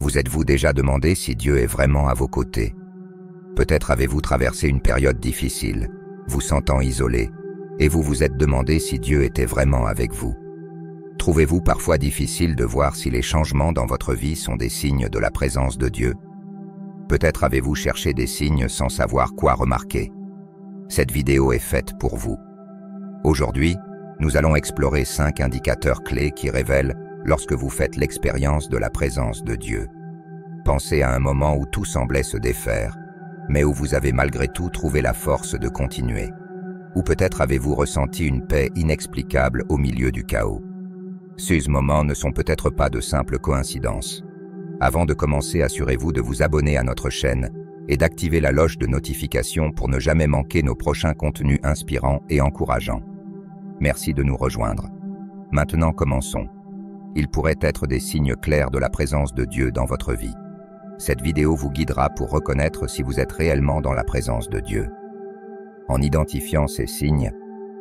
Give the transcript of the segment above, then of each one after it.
Vous êtes-vous déjà demandé si Dieu est vraiment à vos côtés? Peut-être avez-vous traversé une période difficile, vous sentant isolé, et vous vous êtes demandé si Dieu était vraiment avec vous. Trouvez-vous parfois difficile de voir si les changements dans votre vie sont des signes de la présence de Dieu? Peut-être avez-vous cherché des signes sans savoir quoi remarquer. Cette vidéo est faite pour vous. Aujourd'hui, nous allons explorer 5 indicateurs clés qui révèlent lorsque vous faites l'expérience de la présence de Dieu. Pensez à un moment où tout semblait se défaire, mais où vous avez malgré tout trouvé la force de continuer. Ou peut-être avez-vous ressenti une paix inexplicable au milieu du chaos. Ces moments ne sont peut-être pas de simples coïncidences. Avant de commencer, assurez-vous de vous abonner à notre chaîne et d'activer la cloche de notification pour ne jamais manquer nos prochains contenus inspirants et encourageants. Merci de nous rejoindre. Maintenant, commençons. Il pourrait être des signes clairs de la présence de Dieu dans votre vie. Cette vidéo vous guidera pour reconnaître si vous êtes réellement dans la présence de Dieu. En identifiant ces signes,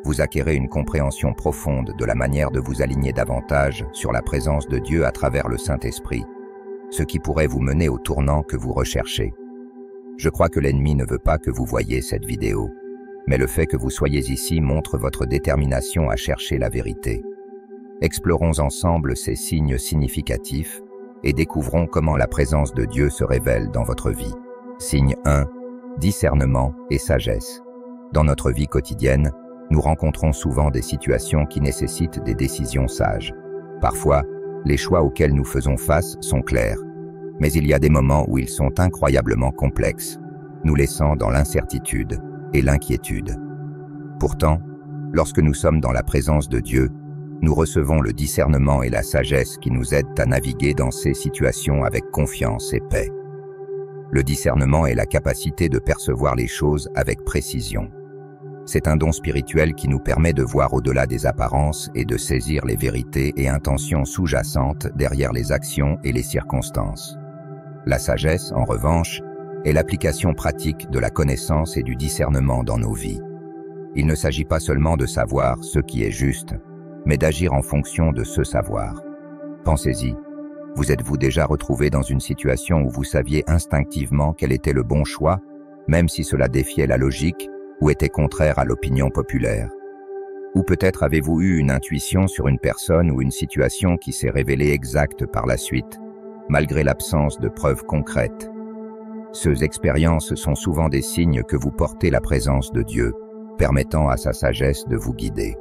vous acquérez une compréhension profonde de la manière de vous aligner davantage sur la présence de Dieu à travers le Saint-Esprit, ce qui pourrait vous mener au tournant que vous recherchez. Je crois que l'ennemi ne veut pas que vous voyiez cette vidéo, mais le fait que vous soyez ici montre votre détermination à chercher la vérité. Explorons ensemble ces signes significatifs et découvrons comment la présence de Dieu se révèle dans votre vie. Signe 1. Discernement et sagesse. Dans notre vie quotidienne, nous rencontrons souvent des situations qui nécessitent des décisions sages. Parfois, les choix auxquels nous faisons face sont clairs, mais il y a des moments où ils sont incroyablement complexes, nous laissant dans l'incertitude et l'inquiétude. Pourtant, lorsque nous sommes dans la présence de Dieu, nous recevons le discernement et la sagesse qui nous aident à naviguer dans ces situations avec confiance et paix. Le discernement est la capacité de percevoir les choses avec précision. C'est un don spirituel qui nous permet de voir au-delà des apparences et de saisir les vérités et intentions sous-jacentes derrière les actions et les circonstances. La sagesse, en revanche, est l'application pratique de la connaissance et du discernement dans nos vies. Il ne s'agit pas seulement de savoir ce qui est juste, mais d'agir en fonction de ce savoir. Pensez-y, vous êtes-vous déjà retrouvé dans une situation où vous saviez instinctivement quel était le bon choix, même si cela défiait la logique ou était contraire à l'opinion populaire? Ou peut-être avez-vous eu une intuition sur une personne ou une situation qui s'est révélée exacte par la suite, malgré l'absence de preuves concrètes? Ces expériences sont souvent des signes que vous portez la présence de Dieu, permettant à sa sagesse de vous guider.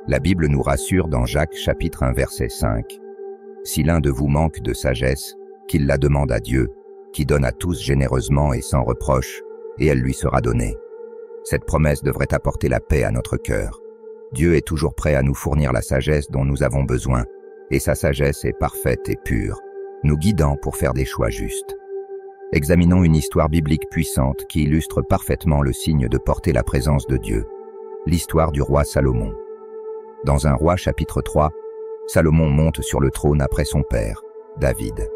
La Bible nous rassure dans Jacques chapitre 1 verset 5. « Si l'un de vous manque de sagesse, qu'il la demande à Dieu, qui donne à tous généreusement et sans reproche, et elle lui sera donnée. » Cette promesse devrait apporter la paix à notre cœur. Dieu est toujours prêt à nous fournir la sagesse dont nous avons besoin, et sa sagesse est parfaite et pure, nous guidant pour faire des choix justes. Examinons une histoire biblique puissante qui illustre parfaitement le signe de porter la présence de Dieu. L'histoire du roi Salomon. Dans 1 Roi chapitre 3, Salomon monte sur le trône après son père, David.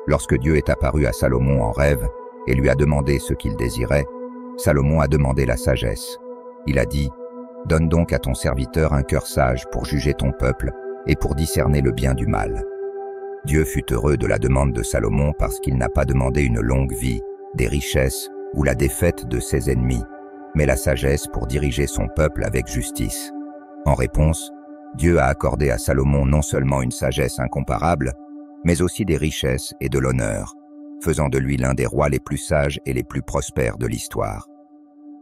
Lorsque Dieu est apparu à Salomon en rêve et lui a demandé ce qu'il désirait, Salomon a demandé la sagesse. Il a dit « Donne donc à ton serviteur un cœur sage pour juger ton peuple et pour discerner le bien du mal. » Dieu fut heureux de la demande de Salomon parce qu'il n'a pas demandé une longue vie, des richesses ou la défaite de ses ennemis, mais la sagesse pour diriger son peuple avec justice. En réponse, Dieu a accordé à Salomon non seulement une sagesse incomparable, mais aussi des richesses et de l'honneur, faisant de lui l'un des rois les plus sages et les plus prospères de l'histoire.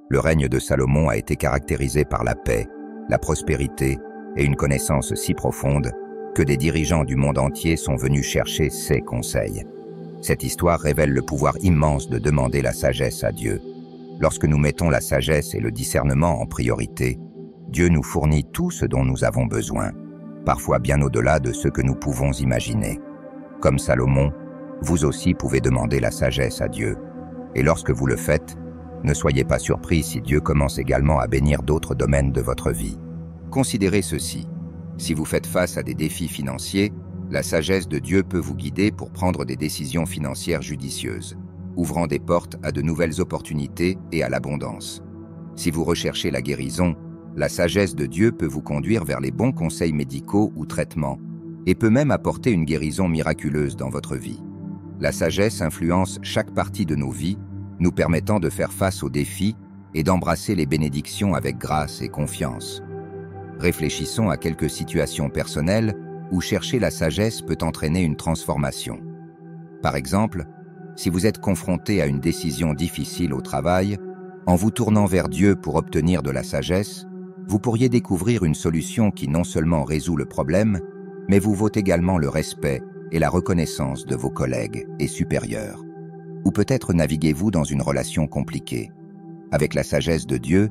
Le règne de Salomon a été caractérisé par la paix, la prospérité et une connaissance si profonde que des dirigeants du monde entier sont venus chercher ses conseils. Cette histoire révèle le pouvoir immense de demander la sagesse à Dieu. Lorsque nous mettons la sagesse et le discernement en priorité, Dieu nous fournit tout ce dont nous avons besoin, parfois bien au-delà de ce que nous pouvons imaginer. Comme Salomon, vous aussi pouvez demander la sagesse à Dieu. Et lorsque vous le faites, ne soyez pas surpris si Dieu commence également à bénir d'autres domaines de votre vie. Considérez ceci. Si vous faites face à des défis financiers, la sagesse de Dieu peut vous guider pour prendre des décisions financières judicieuses, ouvrant des portes à de nouvelles opportunités et à l'abondance. Si vous recherchez la guérison, la sagesse de Dieu peut vous conduire vers les bons conseils médicaux ou traitements, et peut même apporter une guérison miraculeuse dans votre vie. La sagesse influence chaque partie de nos vies, nous permettant de faire face aux défis et d'embrasser les bénédictions avec grâce et confiance. Réfléchissons à quelques situations personnelles où chercher la sagesse peut entraîner une transformation. Par exemple, si vous êtes confronté à une décision difficile au travail, en vous tournant vers Dieu pour obtenir de la sagesse, vous pourriez découvrir une solution qui non seulement résout le problème, mais vous vaut également le respect et la reconnaissance de vos collègues et supérieurs. Ou peut-être naviguez-vous dans une relation compliquée. Avec la sagesse de Dieu,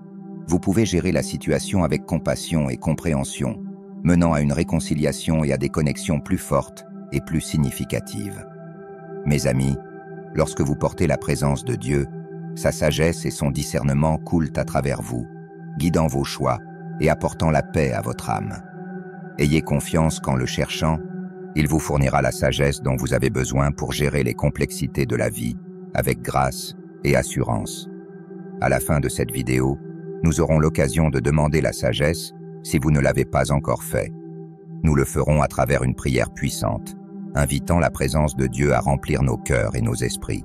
vous pouvez gérer la situation avec compassion et compréhension, menant à une réconciliation et à des connexions plus fortes et plus significatives. Mes amis, lorsque vous portez la présence de Dieu, sa sagesse et son discernement coulent à travers vous, guidant vos choix et apportant la paix à votre âme. Ayez confiance qu'en le cherchant, il vous fournira la sagesse dont vous avez besoin pour gérer les complexités de la vie avec grâce et assurance. À la fin de cette vidéo, nous aurons l'occasion de demander la sagesse si vous ne l'avez pas encore fait. Nous le ferons à travers une prière puissante, invitant la présence de Dieu à remplir nos cœurs et nos esprits.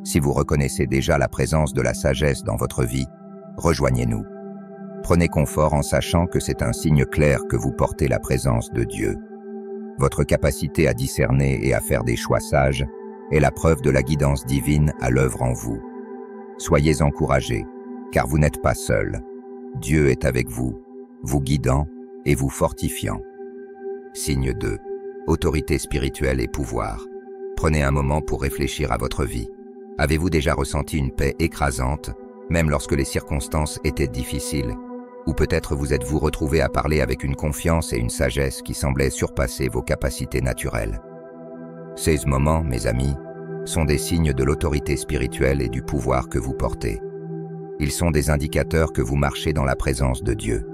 Si vous reconnaissez déjà la présence de la sagesse dans votre vie, rejoignez-nous. Prenez confort en sachant que c'est un signe clair que vous portez la présence de Dieu. Votre capacité à discerner et à faire des choix sages est la preuve de la guidance divine à l'œuvre en vous. Soyez encouragés, car vous n'êtes pas seuls. Dieu est avec vous, vous guidant et vous fortifiant. Signe 2. Autorité spirituelle et pouvoir. Prenez un moment pour réfléchir à votre vie. Avez-vous déjà ressenti une paix écrasante, même lorsque les circonstances étaient difficiles? Ou peut-être vous êtes-vous retrouvé à parler avec une confiance et une sagesse qui semblaient surpasser vos capacités naturelles? Ces moments, mes amis, sont des signes de l'autorité spirituelle et du pouvoir que vous portez. Ils sont des indicateurs que vous marchez dans la présence de Dieu.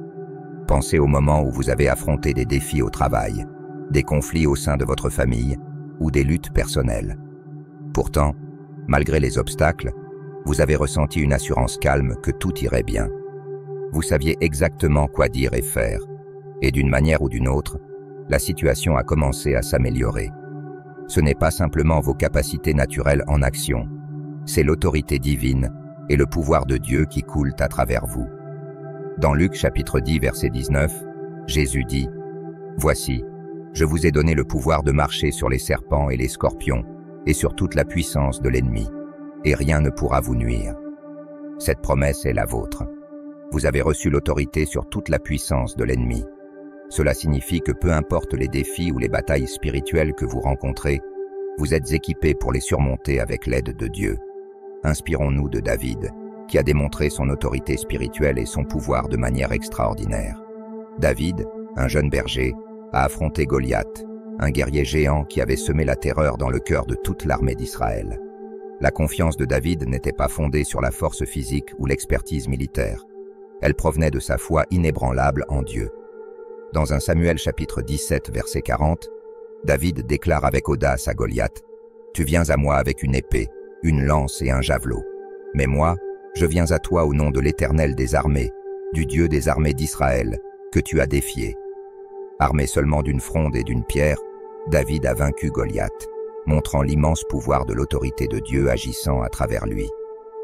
Pensez au moment où vous avez affronté des défis au travail, des conflits au sein de votre famille ou des luttes personnelles. Pourtant, malgré les obstacles, vous avez ressenti une assurance calme que tout irait bien. Vous saviez exactement quoi dire et faire, et d'une manière ou d'une autre, la situation a commencé à s'améliorer. Ce n'est pas simplement vos capacités naturelles en action, c'est l'autorité divine et le pouvoir de Dieu qui coulent à travers vous. Dans Luc chapitre 10 verset 19, Jésus dit « Voici, je vous ai donné le pouvoir de marcher sur les serpents et les scorpions et sur toute la puissance de l'ennemi, et rien ne pourra vous nuire. » Cette promesse est la vôtre. Vous avez reçu l'autorité sur toute la puissance de l'ennemi. Cela signifie que peu importe les défis ou les batailles spirituelles que vous rencontrez, vous êtes équipés pour les surmonter avec l'aide de Dieu. Inspirons-nous de David, qui a démontré son autorité spirituelle et son pouvoir de manière extraordinaire. David, un jeune berger, a affronté Goliath, un guerrier géant qui avait semé la terreur dans le cœur de toute l'armée d'Israël. La confiance de David n'était pas fondée sur la force physique ou l'expertise militaire. Elle provenait de sa foi inébranlable en Dieu. Dans 1 Samuel chapitre 17 verset 40, David déclare avec audace à Goliath « Tu viens à moi avec une épée, une lance et un javelot. Mais moi, je viens à toi au nom de l'Éternel des armées, du Dieu des armées d'Israël, que tu as défié. » Armé seulement d'une fronde et d'une pierre, David a vaincu Goliath, montrant l'immense pouvoir de l'autorité de Dieu agissant à travers lui.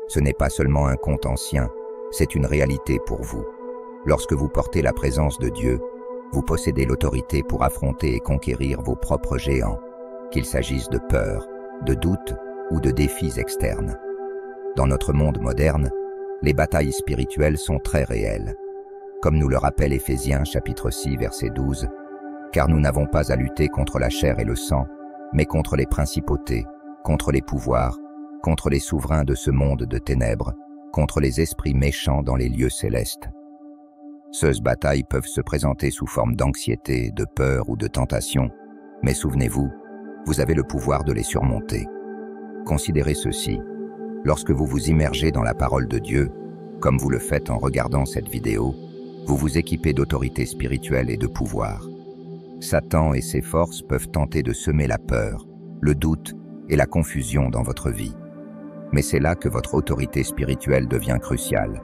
Ce n'est pas seulement un conte ancien, c'est une réalité pour vous. Lorsque vous portez la présence de Dieu, vous possédez l'autorité pour affronter et conquérir vos propres géants, qu'il s'agisse de peur, de doute ou de défis externes. Dans notre monde moderne, les batailles spirituelles sont très réelles. Comme nous le rappelle Éphésiens chapitre 6 verset 12, « Car nous n'avons pas à lutter contre la chair et le sang, mais contre les principautés, contre les pouvoirs, contre les souverains de ce monde de ténèbres, contre les esprits méchants dans les lieux célestes. » Ces batailles peuvent se présenter sous forme d'anxiété, de peur ou de tentation, mais souvenez-vous, vous avez le pouvoir de les surmonter. Considérez ceci, lorsque vous vous immergez dans la parole de Dieu, comme vous le faites en regardant cette vidéo, vous vous équipez d'autorité spirituelle et de pouvoir. Satan et ses forces peuvent tenter de semer la peur, le doute et la confusion dans votre vie. Mais c'est là que votre autorité spirituelle devient cruciale.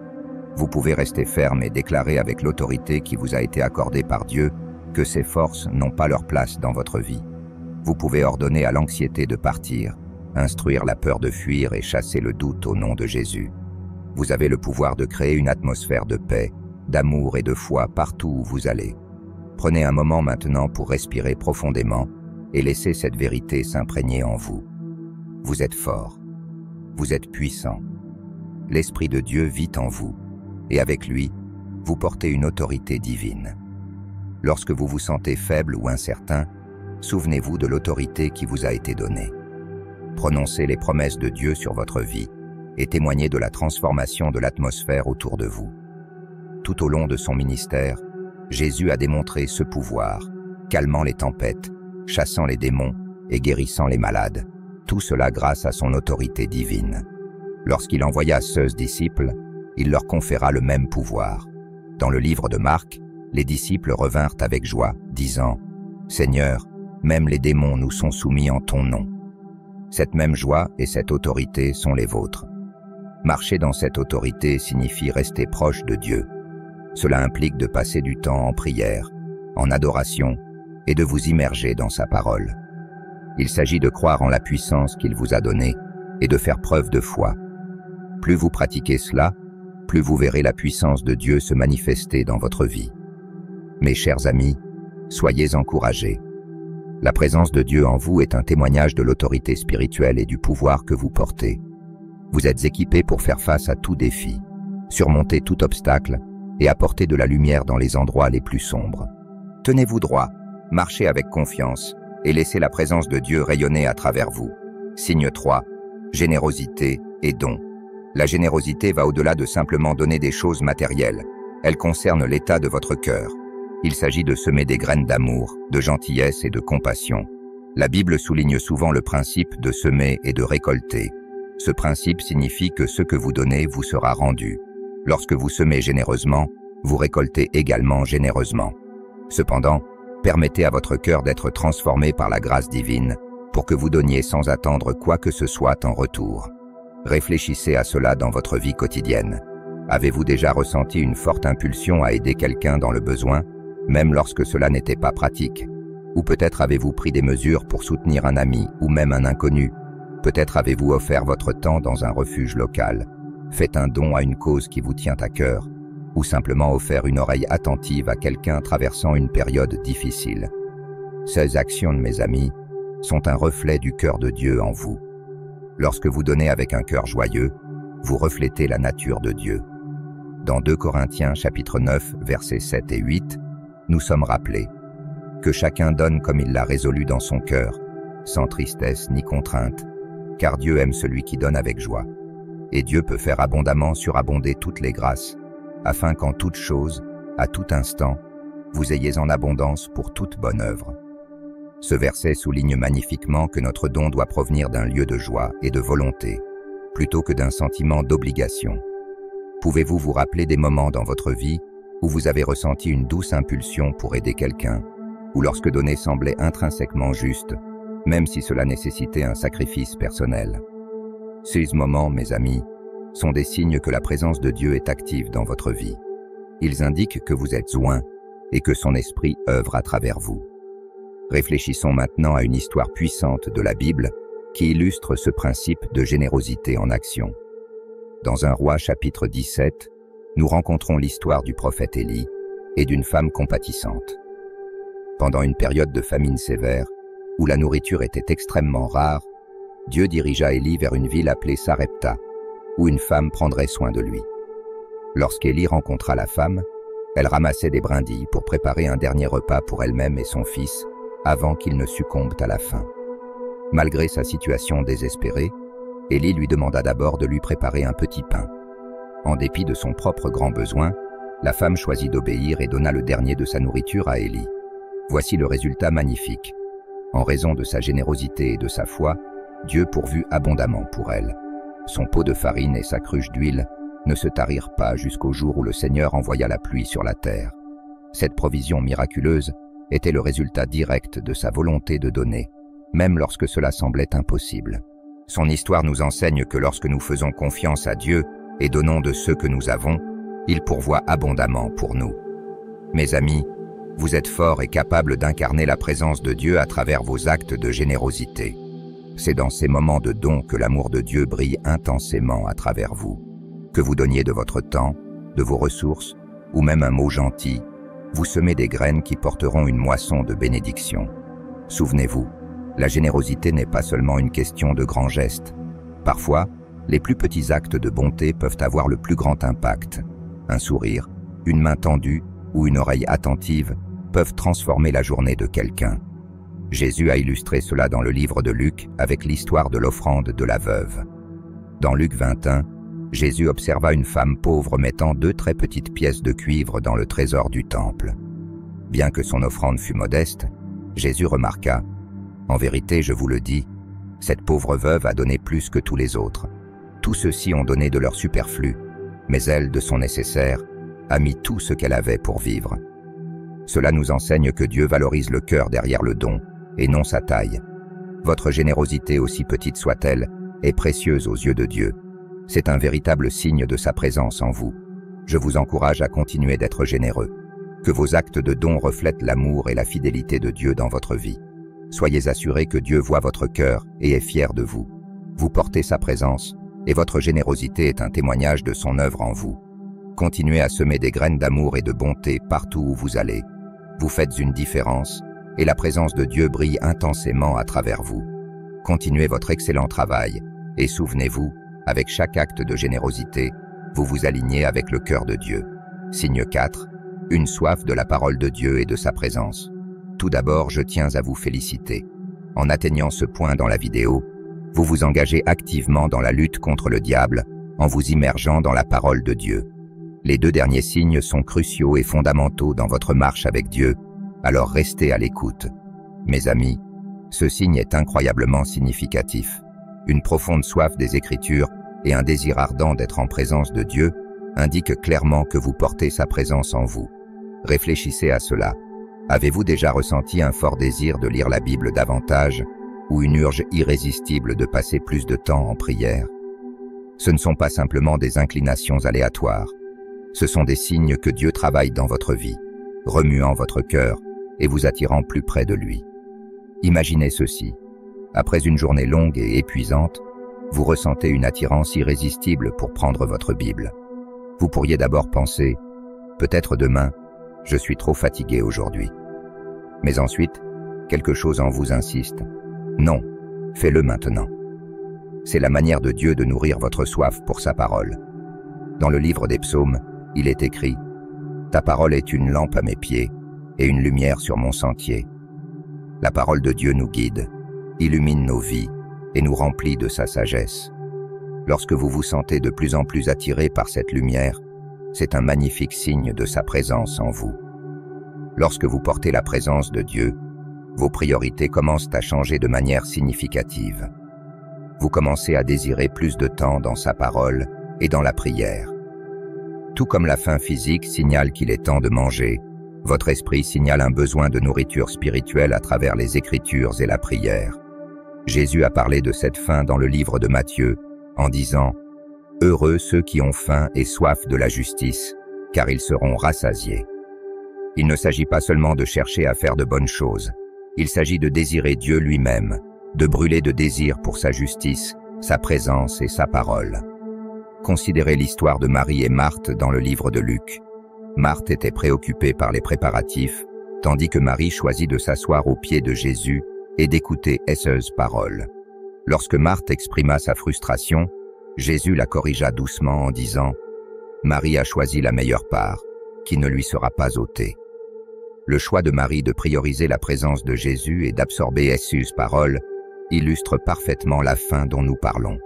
Vous pouvez rester ferme et déclarer avec l'autorité qui vous a été accordée par Dieu que ces forces n'ont pas leur place dans votre vie. Vous pouvez ordonner à l'anxiété de partir, instruire la peur de fuir et chasser le doute au nom de Jésus. Vous avez le pouvoir de créer une atmosphère de paix, d'amour et de foi partout où vous allez. Prenez un moment maintenant pour respirer profondément et laissez cette vérité s'imprégner en vous. Vous êtes fort. Vous êtes puissant. L'Esprit de Dieu vit en vous, et avec lui, vous portez une autorité divine. Lorsque vous vous sentez faible ou incertain, souvenez-vous de l'autorité qui vous a été donnée. Prononcez les promesses de Dieu sur votre vie et témoignez de la transformation de l'atmosphère autour de vous. Tout au long de son ministère, Jésus a démontré ce pouvoir, calmant les tempêtes, chassant les démons et guérissant les malades, tout cela grâce à son autorité divine. Lorsqu'il envoya 16 disciples, il leur conféra le même pouvoir. Dans le livre de Marc, les disciples revinrent avec joie, disant « Seigneur, même les démons nous sont soumis en ton nom. » Cette même joie et cette autorité sont les vôtres. Marcher dans cette autorité signifie rester proche de Dieu. Cela implique de passer du temps en prière, en adoration et de vous immerger dans sa parole. Il s'agit de croire en la puissance qu'il vous a donnée et de faire preuve de foi. Plus vous pratiquez cela, plus vous verrez la puissance de Dieu se manifester dans votre vie. Mes chers amis, soyez encouragés. La présence de Dieu en vous est un témoignage de l'autorité spirituelle et du pouvoir que vous portez. Vous êtes équipés pour faire face à tout défi, surmonter tout obstacle et apporter de la lumière dans les endroits les plus sombres. Tenez-vous droit, marchez avec confiance et laissez la présence de Dieu rayonner à travers vous. Signe 3, générosité et don. La générosité va au-delà de simplement donner des choses matérielles. Elle concerne l'état de votre cœur. Il s'agit de semer des graines d'amour, de gentillesse et de compassion. La Bible souligne souvent le principe de semer et de récolter. Ce principe signifie que ce que vous donnez vous sera rendu. Lorsque vous semez généreusement, vous récoltez également généreusement. Cependant, permettez à votre cœur d'être transformé par la grâce divine pour que vous donniez sans attendre quoi que ce soit en retour. Réfléchissez à cela dans votre vie quotidienne. Avez-vous déjà ressenti une forte impulsion à aider quelqu'un dans le besoin, même lorsque cela n'était pas pratique? Ou peut-être avez-vous pris des mesures pour soutenir un ami ou même un inconnu? Peut-être avez-vous offert votre temps dans un refuge local, fait un don à une cause qui vous tient à cœur, ou simplement offert une oreille attentive à quelqu'un traversant une période difficile. Ces actions, mes amis, sont un reflet du cœur de Dieu en vous. Lorsque vous donnez avec un cœur joyeux, vous reflétez la nature de Dieu. Dans 2 Corinthiens chapitre 9, versets 7 et 8, nous sommes rappelés que chacun donne comme il l'a résolu dans son cœur, sans tristesse ni contrainte, car Dieu aime celui qui donne avec joie. Et Dieu peut faire abondamment surabonder toutes les grâces, afin qu'en toute chose, à tout instant, vous ayez en abondance pour toute bonne œuvre. Ce verset souligne magnifiquement que notre don doit provenir d'un lieu de joie et de volonté, plutôt que d'un sentiment d'obligation. Pouvez-vous vous rappeler des moments dans votre vie où vous avez ressenti une douce impulsion pour aider quelqu'un, ou lorsque donner semblait intrinsèquement juste, même si cela nécessitait un sacrifice personnel? Ces moments, mes amis, sont des signes que la présence de Dieu est active dans votre vie. Ils indiquent que vous êtes oint et que son esprit œuvre à travers vous. Réfléchissons maintenant à une histoire puissante de la Bible qui illustre ce principe de générosité en action. Dans 1 Roi chapitre 17, nous rencontrons l'histoire du prophète Élie et d'une femme compatissante. Pendant une période de famine sévère, où la nourriture était extrêmement rare, Dieu dirigea Élie vers une ville appelée Sarepta, où une femme prendrait soin de lui. Lorsqu'Élie rencontra la femme, elle ramassait des brindilles pour préparer un dernier repas pour elle-même et son fils, avant qu'ils ne succombent à la faim. Malgré sa situation désespérée, Élie lui demanda d'abord de lui préparer un petit pain. En dépit de son propre grand besoin, la femme choisit d'obéir et donna le dernier de sa nourriture à Élie. Voici le résultat magnifique. En raison de sa générosité et de sa foi, Dieu pourvut abondamment pour elle. Son pot de farine et sa cruche d'huile ne se tarirent pas jusqu'au jour où le Seigneur envoya la pluie sur la terre. Cette provision miraculeuse était le résultat direct de sa volonté de donner, même lorsque cela semblait impossible. Son histoire nous enseigne que lorsque nous faisons confiance à Dieu et donnons de ce que nous avons, il pourvoit abondamment pour nous. Mes amis, vous êtes forts et capables d'incarner la présence de Dieu à travers vos actes de générosité. C'est dans ces moments de don que l'amour de Dieu brille intensément à travers vous. Que vous donniez de votre temps, de vos ressources, ou même un mot gentil, vous semez des graines qui porteront une moisson de bénédiction. Souvenez-vous, la générosité n'est pas seulement une question de grands gestes. Parfois, les plus petits actes de bonté peuvent avoir le plus grand impact. Un sourire, une main tendue ou une oreille attentive peuvent transformer la journée de quelqu'un. Jésus a illustré cela dans le livre de Luc avec l'histoire de l'offrande de la veuve. Dans Luc 21, Jésus observa une femme pauvre mettant 2 très petites pièces de cuivre dans le trésor du temple. Bien que son offrande fût modeste, Jésus remarqua « En vérité, je vous le dis, cette pauvre veuve a donné plus que tous les autres. Tous ceux-ci ont donné de leur superflu, mais elle, de son nécessaire, a mis tout ce qu'elle avait pour vivre. » Cela nous enseigne que Dieu valorise le cœur derrière le don, et non sa taille. Votre générosité, aussi petite soit-elle, est précieuse aux yeux de Dieu. C'est un véritable signe de sa présence en vous. Je vous encourage à continuer d'être généreux. Que vos actes de don reflètent l'amour et la fidélité de Dieu dans votre vie. Soyez assurés que Dieu voit votre cœur et est fier de vous. Vous portez sa présence, et votre générosité est un témoignage de son œuvre en vous. Continuez à semer des graines d'amour et de bonté partout où vous allez. Vous faites une différence, et la présence de Dieu brille intensément à travers vous. Continuez votre excellent travail, et souvenez-vous, avec chaque acte de générosité, vous vous alignez avec le cœur de Dieu. Signe 4. Une soif de la parole de Dieu et de sa présence. Tout d'abord, je tiens à vous féliciter. En atteignant ce point dans la vidéo, vous vous engagez activement dans la lutte contre le diable en vous immergeant dans la parole de Dieu. Les 2 derniers signes sont cruciaux et fondamentaux dans votre marche avec Dieu, alors restez à l'écoute. Mes amis, ce signe est incroyablement significatif. Une profonde soif des Écritures et un désir ardent d'être en présence de Dieu indiquent clairement que vous portez sa présence en vous. Réfléchissez à cela. Avez-vous déjà ressenti un fort désir de lire la Bible davantage ou une urge irrésistible de passer plus de temps en prière? Ce ne sont pas simplement des inclinations aléatoires. Ce sont des signes que Dieu travaille dans votre vie, remuant votre cœur et vous attirant plus près de lui. Imaginez ceci. Après une journée longue et épuisante, vous ressentez une attirance irrésistible pour prendre votre Bible. Vous pourriez d'abord penser « Peut-être demain, je suis trop fatigué aujourd'hui. » Mais ensuite, quelque chose en vous insiste. Non, fais-le maintenant. C'est la manière de Dieu de nourrir votre soif pour sa parole. Dans le livre des psaumes, il est écrit « Ta parole est une lampe à mes pieds et une lumière sur mon sentier. » La parole de Dieu nous guide, illumine nos vies et nous remplit de sa sagesse. Lorsque vous vous sentez de plus en plus attiré par cette lumière, c'est un magnifique signe de sa présence en vous. Lorsque vous portez la présence de Dieu, vos priorités commencent à changer de manière significative. Vous commencez à désirer plus de temps dans sa parole et dans la prière. Tout comme la faim physique signale qu'il est temps de manger, votre esprit signale un besoin de nourriture spirituelle à travers les Écritures et la prière. Jésus a parlé de cette faim dans le livre de Matthieu, en disant « Heureux ceux qui ont faim et soif de la justice, car ils seront rassasiés. » Il ne s'agit pas seulement de chercher à faire de bonnes choses, il s'agit de désirer Dieu lui-même, de brûler de désir pour sa justice, sa présence et sa parole. Considérez l'histoire de Marie et Marthe dans le livre de Luc. Marthe était préoccupée par les préparatifs, tandis que Marie choisit de s'asseoir aux pieds de Jésus et d'écouter ses paroles. Lorsque Marthe exprima sa frustration, Jésus la corrigea doucement en disant « Marie a choisi la meilleure part, qui ne lui sera pas ôtée. » Le choix de Marie de prioriser la présence de Jésus et d'absorber ses paroles illustre parfaitement la fin dont nous parlons.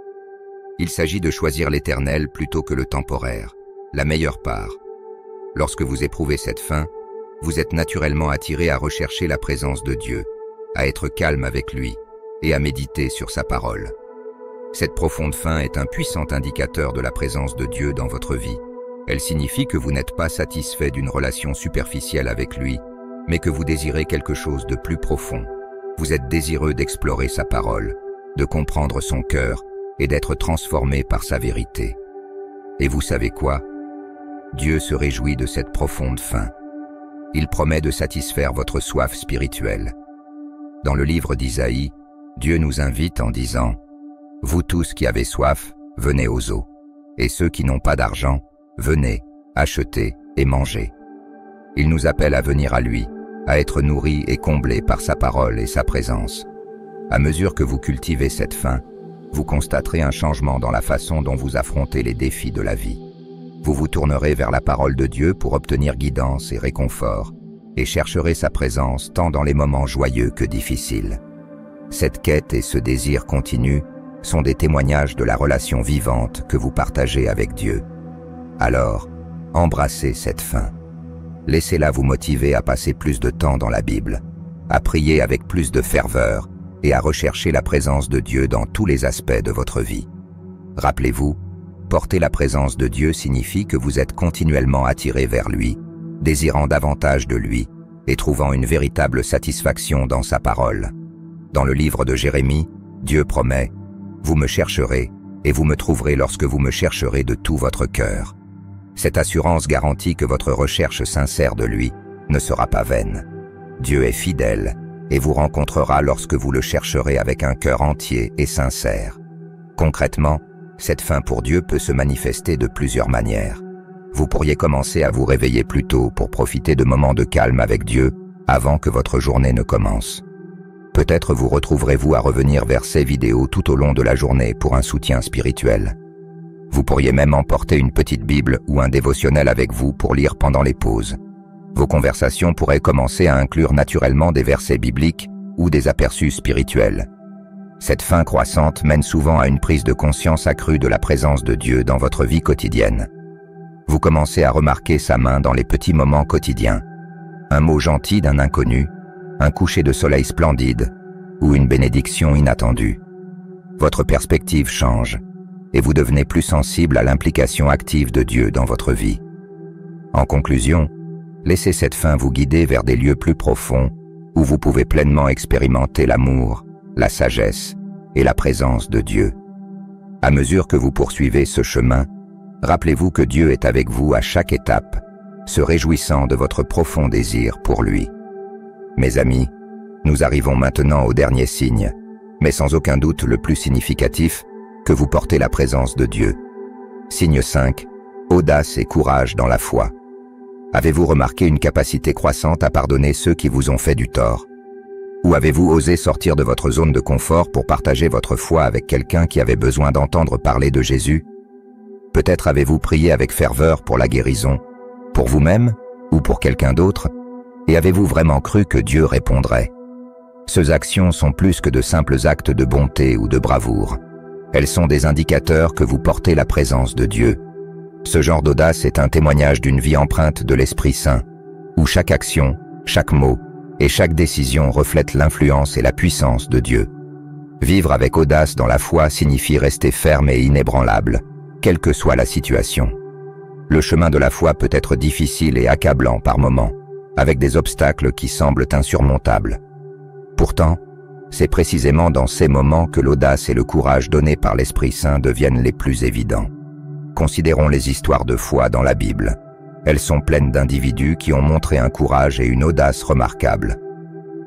Il s'agit de choisir l'éternel plutôt que le temporaire, la meilleure part. Lorsque vous éprouvez cette faim, vous êtes naturellement attiré à rechercher la présence de Dieu, à être calme avec lui et à méditer sur sa parole. Cette profonde faim est un puissant indicateur de la présence de Dieu dans votre vie. Elle signifie que vous n'êtes pas satisfait d'une relation superficielle avec lui, mais que vous désirez quelque chose de plus profond. Vous êtes désireux d'explorer sa parole, de comprendre son cœur et d'être transformé par sa vérité. Et vous savez quoi? Dieu se réjouit de cette profonde faim. Il promet de satisfaire votre soif spirituelle. Dans le livre d'Isaïe, Dieu nous invite en disant « Vous tous qui avez soif, venez aux eaux, et ceux qui n'ont pas d'argent, venez, achetez et mangez. » Il nous appelle à venir à lui, à être nourris et comblés par sa parole et sa présence. À mesure que vous cultivez cette faim, vous constaterez un changement dans la façon dont vous affrontez les défis de la vie. Vous vous tournerez vers la parole de Dieu pour obtenir guidance et réconfort, et chercherez sa présence tant dans les moments joyeux que difficiles. Cette quête et ce désir continu sont des témoignages de la relation vivante que vous partagez avec Dieu. Alors, embrassez cette faim. Laissez-la vous motiver à passer plus de temps dans la Bible, à prier avec plus de ferveur et à rechercher la présence de Dieu dans tous les aspects de votre vie. Rappelez-vous, porter la présence de Dieu signifie que vous êtes continuellement attiré vers lui, désirant davantage de lui et trouvant une véritable satisfaction dans sa parole. Dans le livre de Jérémie, Dieu promet « Vous me chercherez et vous me trouverez lorsque vous me chercherez de tout votre cœur. » Cette assurance garantit que votre recherche sincère de lui ne sera pas vaine. Dieu est fidèle et vous rencontrera lorsque vous le chercherez avec un cœur entier et sincère. Concrètement, cette faim pour Dieu peut se manifester de plusieurs manières. Vous pourriez commencer à vous réveiller plus tôt pour profiter de moments de calme avec Dieu avant que votre journée ne commence. Peut-être vous retrouverez-vous à revenir vers ces vidéos tout au long de la journée pour un soutien spirituel. Vous pourriez même emporter une petite Bible ou un dévotionnel avec vous pour lire pendant les pauses. Vos conversations pourraient commencer à inclure naturellement des versets bibliques ou des aperçus spirituels. Cette faim croissante mène souvent à une prise de conscience accrue de la présence de Dieu dans votre vie quotidienne. Vous commencez à remarquer sa main dans les petits moments quotidiens. Un mot gentil d'un inconnu, un coucher de soleil splendide ou une bénédiction inattendue. Votre perspective change et vous devenez plus sensible à l'implication active de Dieu dans votre vie. En conclusion, laissez cette faim vous guider vers des lieux plus profonds où vous pouvez pleinement expérimenter l'amour, la sagesse et la présence de Dieu. À mesure que vous poursuivez ce chemin, rappelez-vous que Dieu est avec vous à chaque étape, se réjouissant de votre profond désir pour lui. Mes amis, nous arrivons maintenant au dernier signe, mais sans aucun doute le plus significatif, que vous portez la présence de Dieu. Signe 5, audace et courage dans la foi. Avez-vous remarqué une capacité croissante à pardonner ceux qui vous ont fait du tort? Ou avez-vous osé sortir de votre zone de confort pour partager votre foi avec quelqu'un qui avait besoin d'entendre parler de Jésus? Peut-être avez-vous prié avec ferveur pour la guérison, pour vous-même ou pour quelqu'un d'autre? Et avez-vous vraiment cru que Dieu répondrait? Ces actions sont plus que de simples actes de bonté ou de bravoure. Elles sont des indicateurs que vous portez la présence de Dieu. Ce genre d'audace est un témoignage d'une vie empreinte de l'Esprit Saint, où chaque action, chaque mot et chaque décision reflète l'influence et la puissance de Dieu. Vivre avec audace dans la foi signifie rester ferme et inébranlable, quelle que soit la situation. Le chemin de la foi peut être difficile et accablant par moments, avec des obstacles qui semblent insurmontables. Pourtant, c'est précisément dans ces moments que l'audace et le courage donnés par l'Esprit Saint deviennent les plus évidents. Considérons les histoires de foi dans la Bible. Elles sont pleines d'individus qui ont montré un courage et une audace remarquables.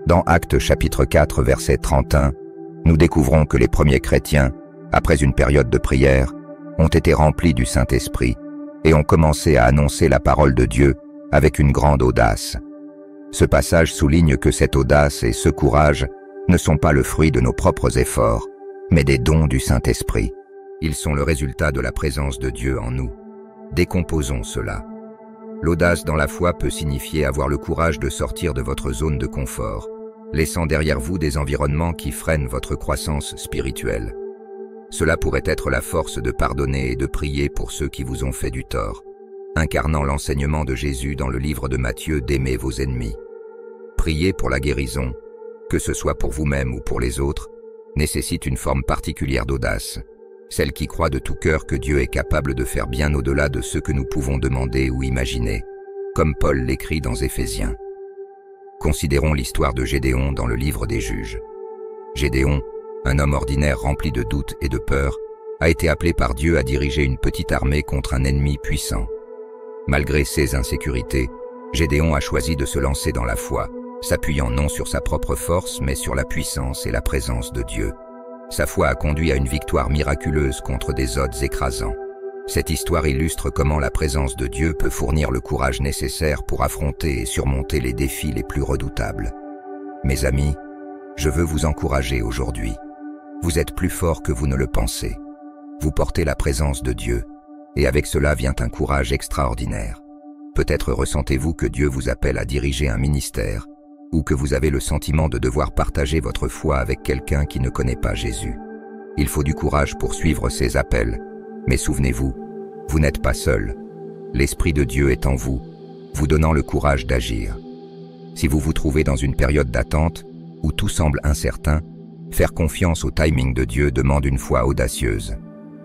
Dans Actes chapitre 4 verset 31, nous découvrons que les premiers chrétiens, après une période de prière, ont été remplis du Saint-Esprit et ont commencé à annoncer la parole de Dieu avec une grande audace. Ce passage souligne que cette audace et ce courage ne sont pas le fruit de nos propres efforts, mais des dons du Saint-Esprit. Ils sont le résultat de la présence de Dieu en nous. Décomposons cela. L'audace dans la foi peut signifier avoir le courage de sortir de votre zone de confort, laissant derrière vous des environnements qui freinent votre croissance spirituelle. Cela pourrait être la force de pardonner et de prier pour ceux qui vous ont fait du tort, incarnant l'enseignement de Jésus dans le livre de Matthieu d'aimer vos ennemis. Prier pour la guérison, que ce soit pour vous-même ou pour les autres, nécessite une forme particulière d'audace, celle qui croit de tout cœur que Dieu est capable de faire bien au-delà de ce que nous pouvons demander ou imaginer, comme Paul l'écrit dans Éphésiens. Considérons l'histoire de Gédéon dans le livre des Juges. Gédéon, un homme ordinaire rempli de doutes et de peur, a été appelé par Dieu à diriger une petite armée contre un ennemi puissant. Malgré ses insécurités, Gédéon a choisi de se lancer dans la foi, s'appuyant non sur sa propre force, mais sur la puissance et la présence de Dieu. Sa foi a conduit à une victoire miraculeuse contre des odds écrasants. Cette histoire illustre comment la présence de Dieu peut fournir le courage nécessaire pour affronter et surmonter les défis les plus redoutables. Mes amis, je veux vous encourager aujourd'hui. Vous êtes plus forts que vous ne le pensez. Vous portez la présence de Dieu, et avec cela vient un courage extraordinaire. Peut-être ressentez-vous que Dieu vous appelle à diriger un ministère, ou que vous avez le sentiment de devoir partager votre foi avec quelqu'un qui ne connaît pas Jésus. Il faut du courage pour suivre ces appels, mais souvenez-vous, vous n'êtes pas seul. L'Esprit de Dieu est en vous, vous donnant le courage d'agir. Si vous vous trouvez dans une période d'attente, où tout semble incertain, faire confiance au timing de Dieu demande une foi audacieuse.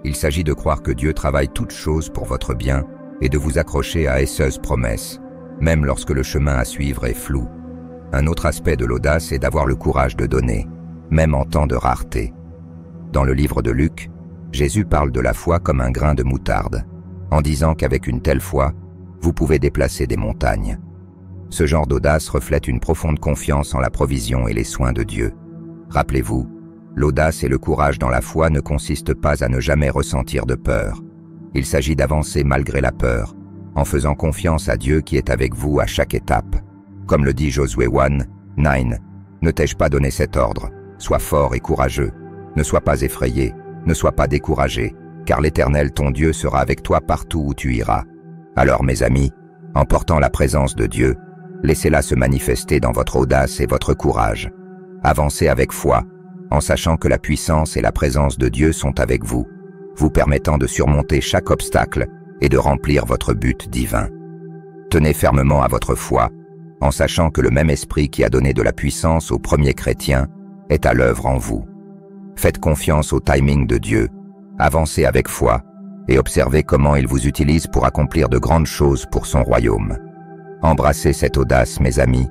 Il s'agit de croire que Dieu travaille toutes choses pour votre bien et de vous accrocher à esseuses promesses, même lorsque le chemin à suivre est flou. Un autre aspect de l'audace est d'avoir le courage de donner, même en temps de rareté. Dans le livre de Luc, Jésus parle de la foi comme un grain de moutarde, en disant qu'avec une telle foi, vous pouvez déplacer des montagnes. Ce genre d'audace reflète une profonde confiance en la provision et les soins de Dieu. Rappelez-vous, l'audace et le courage dans la foi ne consistent pas à ne jamais ressentir de peur. Il s'agit d'avancer malgré la peur, en faisant confiance à Dieu qui est avec vous à chaque étape. Comme le dit Josué 1:9, ne t'ai-je pas donné cet ordre? Sois fort et courageux, ne sois pas effrayé, ne sois pas découragé, car l'Éternel ton Dieu sera avec toi partout où tu iras. Alors mes amis, en portant la présence de Dieu, laissez-la se manifester dans votre audace et votre courage. Avancez avec foi, en sachant que la puissance et la présence de Dieu sont avec vous, vous permettant de surmonter chaque obstacle et de remplir votre but divin. Tenez fermement à votre foi, en sachant que le même esprit qui a donné de la puissance aux premiers chrétiens est à l'œuvre en vous. Faites confiance au timing de Dieu, avancez avec foi et observez comment il vous utilise pour accomplir de grandes choses pour son royaume. Embrassez cette audace, mes amis,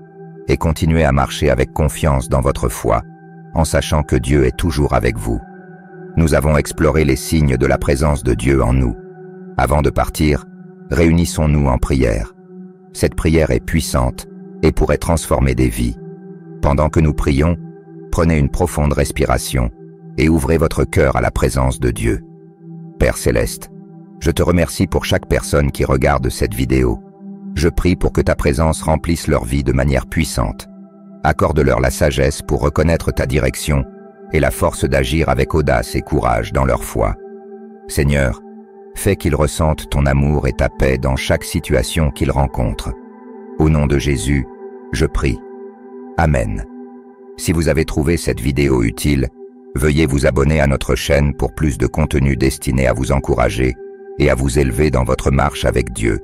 et continuez à marcher avec confiance dans votre foi, en sachant que Dieu est toujours avec vous. Nous avons exploré les signes de la présence de Dieu en nous. Avant de partir, réunissons-nous en prière. Cette prière est puissante et pourrait transformer des vies. Pendant que nous prions, prenez une profonde respiration et ouvrez votre cœur à la présence de Dieu. Père Céleste, je te remercie pour chaque personne qui regarde cette vidéo. Je prie pour que ta présence remplisse leur vie de manière puissante. Accorde-leur la sagesse pour reconnaître ta direction et la force d'agir avec audace et courage dans leur foi. Seigneur, fais qu'ils ressentent ton amour et ta paix dans chaque situation qu'ils rencontrent. Au nom de Jésus, je prie. Amen. Si vous avez trouvé cette vidéo utile, veuillez vous abonner à notre chaîne pour plus de contenu destiné à vous encourager et à vous élever dans votre marche avec Dieu.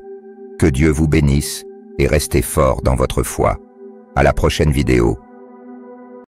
Que Dieu vous bénisse et restez fort dans votre foi. À la prochaine vidéo.